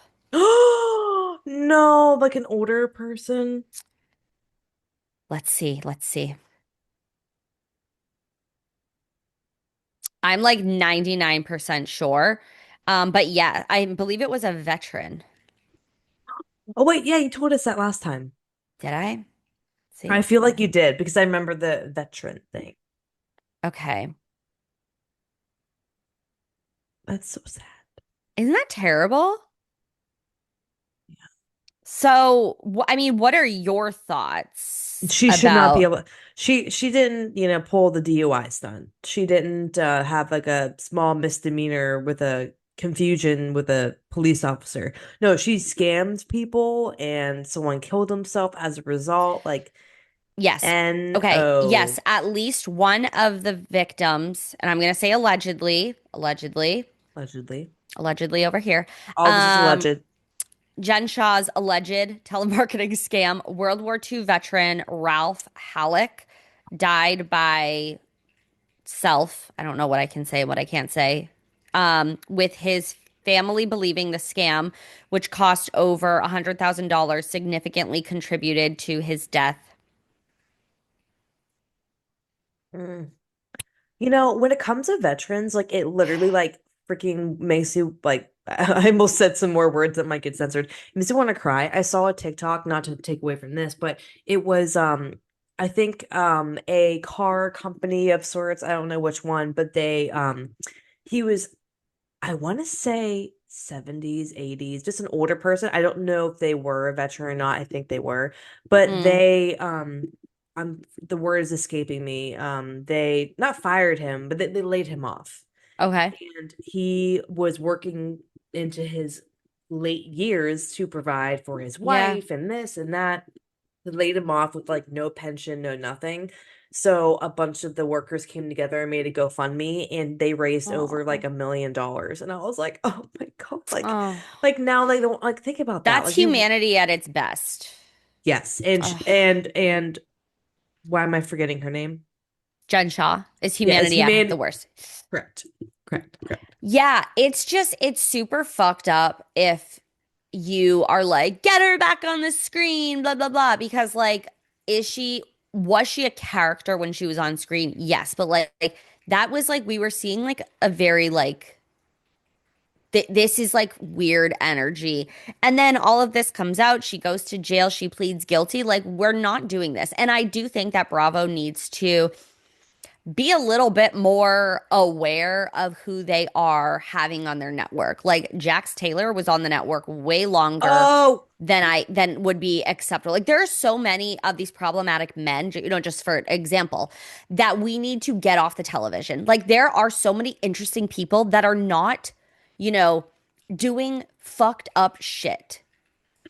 No, like an older person. Let's see, let's see. I'm like 99% sure. But yeah, I believe it was a veteran. Oh wait, yeah, you told us that last time. Did I? I See? feel like you did because I remember the veteran thing. Okay. That's so sad. Isn't that terrible? So, I mean, what are your thoughts She should not be about? able. She didn't, pull the DUI stunt. She didn't have like a small misdemeanor with a confusion with a police officer. No, she scammed people and someone killed himself as a result. Like Yes. Okay. Yes, N-O, at least one of the victims, and I'm going to say allegedly, allegedly, allegedly. allegedly over here. All this is Um, alleged. Jen Shaw's alleged telemarketing scam, World War II veteran Ralph Halleck died by self. I don't know what I can say and what I can't say. With his family believing the scam, which cost over $100,000, significantly contributed to his death. Mm. When it comes to veterans, like it literally like freaking makes you like I almost said some more words that might get censored. It makes you want to cry. I saw a TikTok, not to take away from this, but it was I think a car company of sorts, I don't know which one, but they he was I want to say 70s, 80s, just an older person. I don't know if they were a veteran or not. I think they were, but Mm, the word is escaping me. They not fired him, but they laid him off. okay. And he was working into his late years to provide for his Yeah. wife and this and that. They laid him off with like no pension, no nothing. So a bunch of the workers came together and made a GoFundMe and they raised over like Oh. $1 million. And I was like, oh my God, Oh. like now they don't like think about that. That's Like you humanity at its best. yes, Ugh. and why am I forgetting her name? Jen Shaw is Yeah, is humanity at the humane worst. correct. Correct. Correct. Yeah, it's super fucked up if you are like, get her back on the screen, blah, blah, blah. Because, like, was she a character when she was on screen? Yes. But, that was like, we were seeing like a very, like, this is like weird energy. And then all of this comes out. She goes to jail. She pleads guilty. Like, we're not doing this. And I do think that Bravo needs to be a little bit more aware of who they are having on their network. Like Jax Taylor was on the network way longer Oh, than would be acceptable. Like there are so many of these problematic men, just for example, that we need to get off the television. Like there are so many interesting people that are not, you know, doing fucked up shit.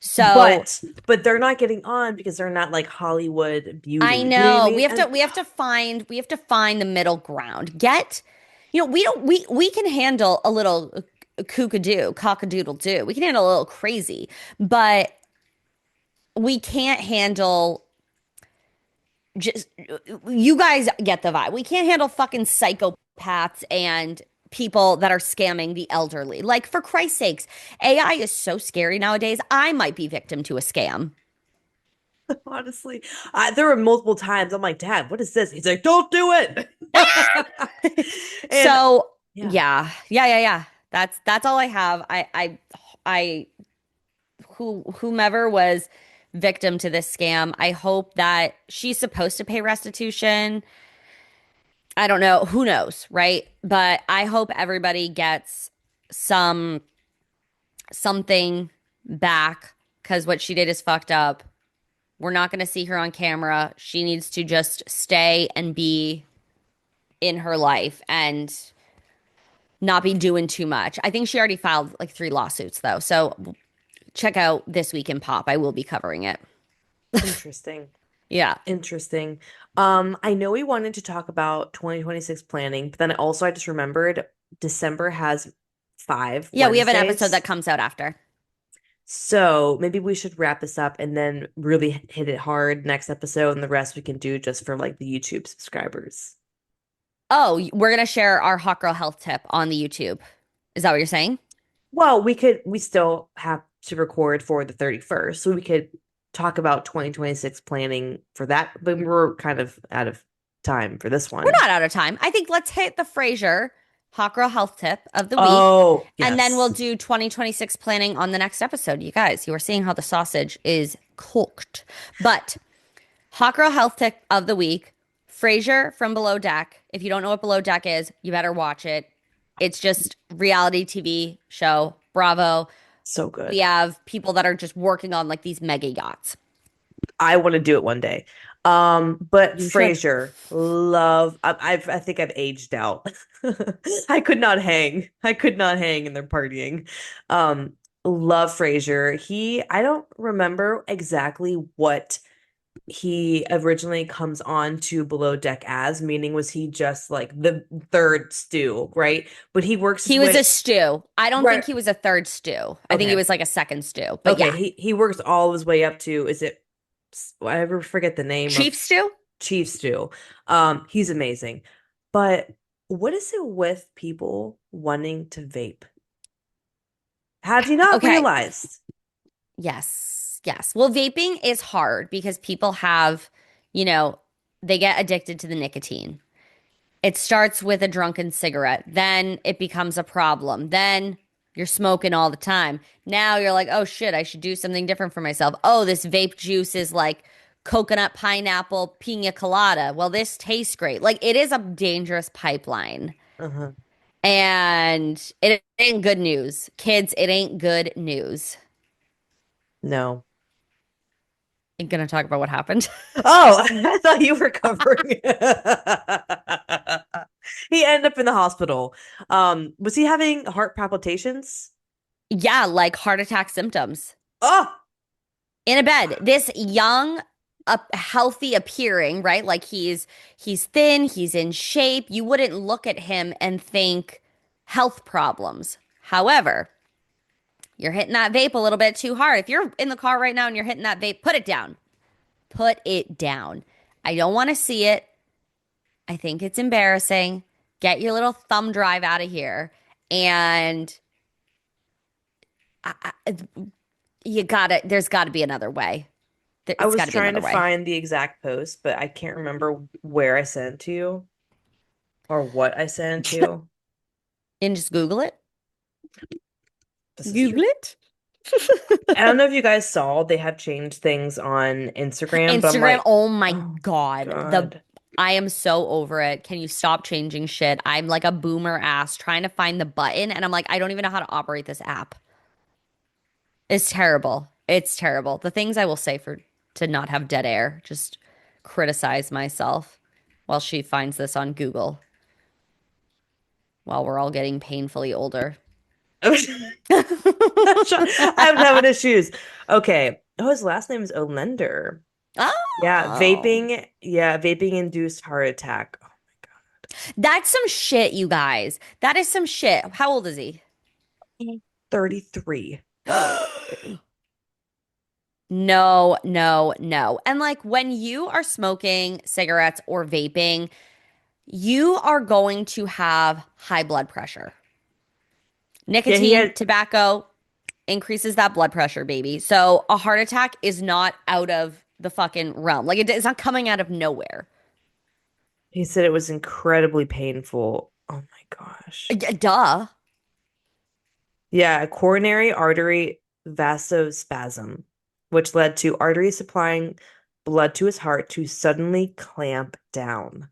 So but they're not getting on because they're not like Hollywood I beauty. Do you know what I know. mean? And We have to find the middle ground. We don't we can handle a little kookadoo, cockadoodle doo. We can handle a little crazy, but we can't handle just you guys get the vibe. We can't handle fucking psychopaths and people that are scamming the elderly. Like for Christ's sakes, AI is so scary nowadays. I might be victim to a scam. honestly, there were multiple times I'm like, Dad, what is this? He's like, don't do it. And So yeah, yeah. That's all I have. I whomever was victim to this scam, I hope that she's supposed to pay restitution. I don't know, who knows, right? But I hope everybody gets some something back because what she did is fucked up. We're not going to see her on camera. She needs to just stay and be in her life and not be doing too much. I think she already filed like 3 lawsuits though. So check out This Week in Pop. I will be covering it. interesting. Yeah. Interesting. I know we wanted to talk about 2026 planning, but then I just remembered December has five Yeah, we have an episode that Wednesdays. comes out after. So maybe we should wrap this up and then really hit it hard next episode, and the rest we can do just for like the YouTube subscribers. Oh, we're gonna share our hot girl health tip on the YouTube. Is that what you're saying? Well, we still have to record for the 31st, so we could talk about 2026 planning for that, but we're kind of out of time for this We're one. not out of time. I think let's hit the Frasier hot girl health tip of the week, Oh, and then we'll yes. do 2026 planning on the next episode. You guys, you are seeing how the sausage is cooked. But hot girl health tip of the week, Frasier from Below Deck. If you don't know what Below Deck is, you better watch it. It's just reality TV show. Bravo. So We good. have people that are just working on like these mega yachts. I want to do it one day. But You should. Frasier, love. I think I've aged out. I could not hang. I could not hang in their partying. Love Frasier. I don't remember exactly what he originally comes on to Below Deck as, meaning was he just like the third stew, right? But he works his He was a way stew. I don't think right. he was a third stew. I think he Okay. was like a second stew. But Okay, yeah, he works all his way up to is it I ever forget the name chief of stew. Chief Stew. He's amazing. But what is it with people wanting to vape? Have you not Okay. realized? Yes. Well, vaping is hard because people have, you know, they get addicted to the nicotine. It starts with a drunken cigarette, then it becomes a problem. Then you're smoking all the time. Now you're like, oh shit, I should do something different for myself. Oh, this vape juice is like coconut, pineapple, pina colada. Well, this tastes great. Like it is a dangerous pipeline. Uh-huh. And it ain't good news. Kids, it ain't good news. No. Ain't gonna talk about what happened. Oh, I thought you were covering. He ended up in the hospital. Was he having heart palpitations? Yeah, like heart attack symptoms. Oh, In a bed. This young, healthy appearing, right? Like he's thin, he's in shape. You wouldn't look at him and think health problems. However, you're hitting that vape a little bit too hard. If you're in the car right now and you're hitting that vape, put it down. Put it down. I don't want to see it. I think it's embarrassing. Get your little thumb drive out of here. And I, there's gotta be another way. I It's was gotta be trying another to way. find the exact post, but I can't remember where I sent it to you or what I sent it to. And just Google it. This is true. Google it. I don't know if you guys saw they have changed things on Instagram, but I'm Instagram, like, oh my oh God. God. I am so over it. Can you stop changing shit? I'm like a boomer ass trying to find the button and I'm like, I don't even know how to operate this app. It's terrible. It's terrible. The things I will say for to not have dead air, just criticize myself while she finds this on Google while we're all getting painfully older. I'm having issues. Okay. Oh, his last name is Olender. Yeah, Oh, vaping. Yeah, vaping induced heart attack. Oh that's some shit, you guys. That is some shit. How old is he? my God. 33. No, no, no. And like when you are smoking cigarettes or vaping, you are going to have high blood pressure. Yeah, he Nicotine, had tobacco increases that blood pressure, baby. So a heart attack is not out of the fucking realm. Like it's not coming out of nowhere. he said it was incredibly painful. Oh my gosh. Duh. Yeah, coronary artery vasospasm, which led to arteries supplying blood to his heart to suddenly clamp down.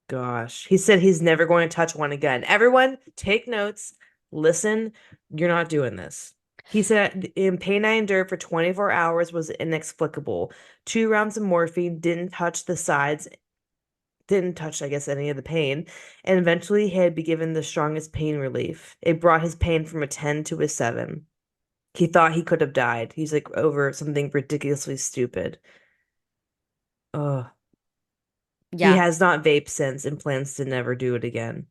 Gosh. He said he's never going to touch one again. Everyone, take notes. Listen, you're not doing this. He said in pain I endured for 24 hours was inexplicable. 2 rounds of morphine didn't touch the sides, didn't touch, I guess, any of the pain. And eventually he had been given the strongest pain relief. It brought his pain from a 10 to a 7. He thought he could have died. He's like over something ridiculously stupid. Ugh. He Yeah. has not vaped since and plans to never do it again.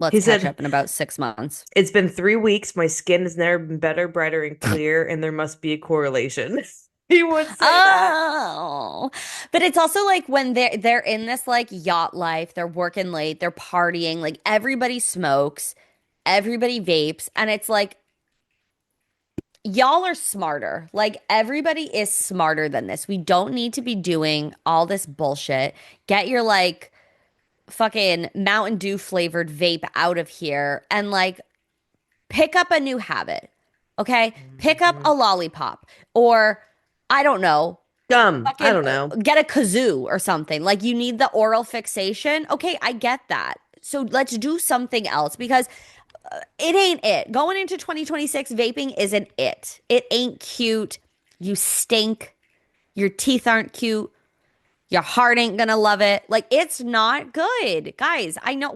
Let's He catch said up in about 6 months. it's been 3 weeks. My skin has never been better, brighter, and clear, and there must be a correlation. He would say that. Oh, but it's also like when they're in this like yacht life, they're working late, they're partying, like everybody smokes, everybody vapes, and it's like y'all are smarter. Like everybody is smarter than this. We don't need to be doing all this bullshit. Get your like fucking Mountain Dew flavored vape out of here and like pick up a new habit. Okay? Pick up Mhm. a lollipop or I don't know, Dumb. I fucking don't know. get a kazoo or something. Like you need the oral fixation. Okay, I get that. So let's do something else because it ain't it. Going into 2026, vaping isn't it. It ain't cute. You stink. Your teeth aren't cute. Your heart ain't gonna love it. Like it's not good, guys. I know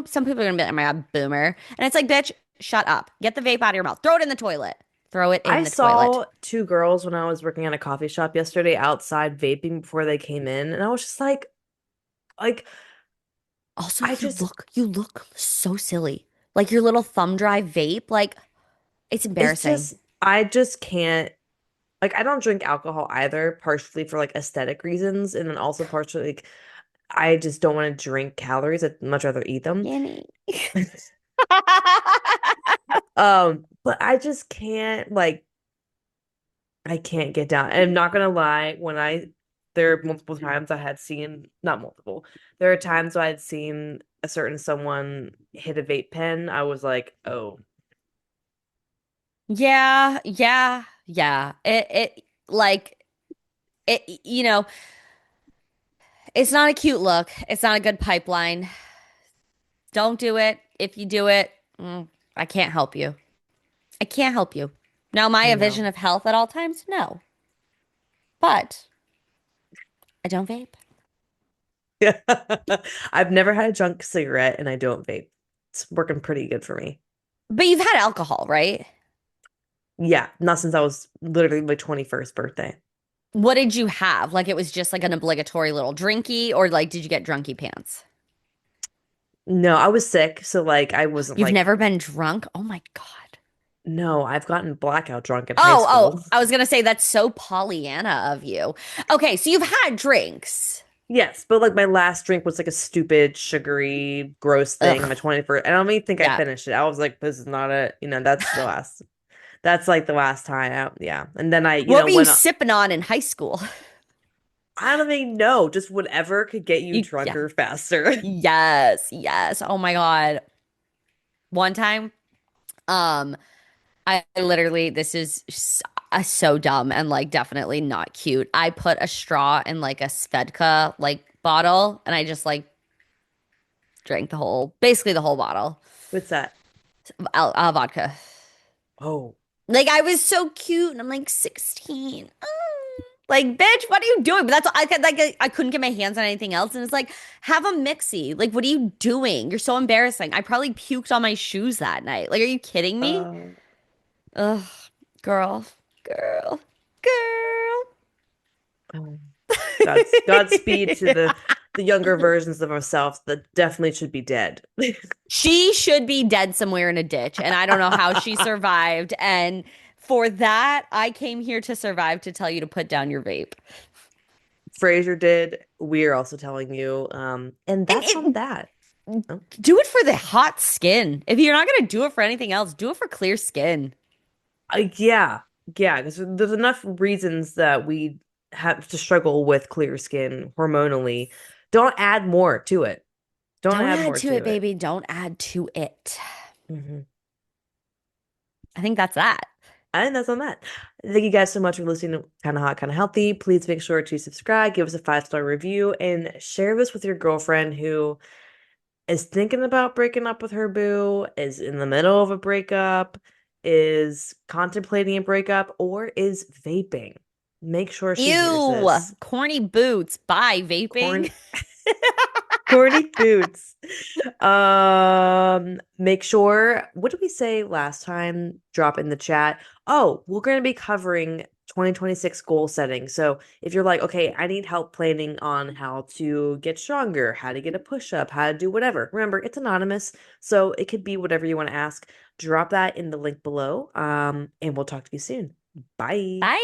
some people are gonna be like, "Oh my God, boomer," and it's like, bitch, shut up. Get the vape out of your mouth. Throw it in the toilet. Throw it I in the toilet. saw 2 girls when I was working at a coffee shop yesterday outside vaping before they came in, and I was just like, Also, I just, you look so silly. Like your little thumb drive vape. Like it's it's embarrassing. just, I just can't. Like, I don't drink alcohol either, partially for like aesthetic reasons, and then also partially like I just don't want to drink calories. I'd much rather eat them. Yanny. But I just can't like I can't get down. And I'm not gonna lie, there are multiple times I had seen not multiple. There are times I had seen a certain someone hit a vape pen. I was like, oh, Yeah, yeah, yeah. It like it It's not a cute look. It's not a good pipeline. Don't do it. If you do it, I can't help you. I can't help you. Now, am I I a vision know. of health at all times? No. But I don't vape. I've never had a junk cigarette and I don't vape. It's working pretty good for me. But you've had alcohol, right? Yeah, not since I was literally my 21st birthday. What did you have? Like it was just like an obligatory little drinky, or like did you get drunky pants? No, I was sick, so like I wasn't You've like, never been drunk? Oh my God. no, I've gotten blackout drunk in high Oh, school. I was gonna say that's so Pollyanna of you. Okay, so you've had drinks. Yes, but like my last drink was like a stupid, sugary, gross thing on my Ugh. 21st. I don't even think I Yeah. finished it. I was like, this is not a, that's the last. That's like the last time out. Yeah. And then I, What were you went sipping on in high school? I don't even know, just whatever could get you Yeah. drunker faster. Yes, yes. Oh my God. One time, um, I literally, this is so dumb and like definitely not cute. I put a straw in like a Svedka like bottle and I just like drank basically the whole bottle. What's that? Vodka. Oh, Like I was so cute and I'm like 16. Like, bitch, what are you doing? But that's I could like I couldn't get my hands on anything else. And it's like, have a mixie. Like, what are you doing? You're so embarrassing. I probably puked on my shoes that night. Like, are you kidding me? uh, Ugh, girl, girl, girl. oh. Godspeed to the younger versions of ourselves that definitely should be dead. She should be dead somewhere in a ditch, and I don't know how she survived. And for that, I came here to survive to tell you to put down your vape. Frasier did. We're also telling you. And And that's on that. Oh, do it for the hot skin. If you're not gonna do it for anything else, do it for clear skin. yeah, yeah. Because there's enough reasons that we have to struggle with clear skin hormonally. Don't add more to it. Don't Don't add add more to it, to it. baby. Don't add to it. Mhm. I think that's that. And that's on that. Thank you guys so much for listening to Kind of Hot, Kind of Healthy. Please make sure to subscribe, give us a 5-star review, and share this with your girlfriend who is thinking about breaking up with her boo, is in the middle of a breakup, is contemplating a breakup, or is vaping. Make sure she hears Ew, this. corny boots. Bye, vaping. Corn Corny boots. Make sure, what did we say last time? Drop in the chat. Oh, we're going to be covering 2026 goal setting. So if you're like, okay, I need help planning on how to get stronger, how to get a push up, how to do whatever. Remember, it's anonymous, so it could be whatever you want to ask. Drop that in the link below. And we'll talk to you soon. Bye. Bye.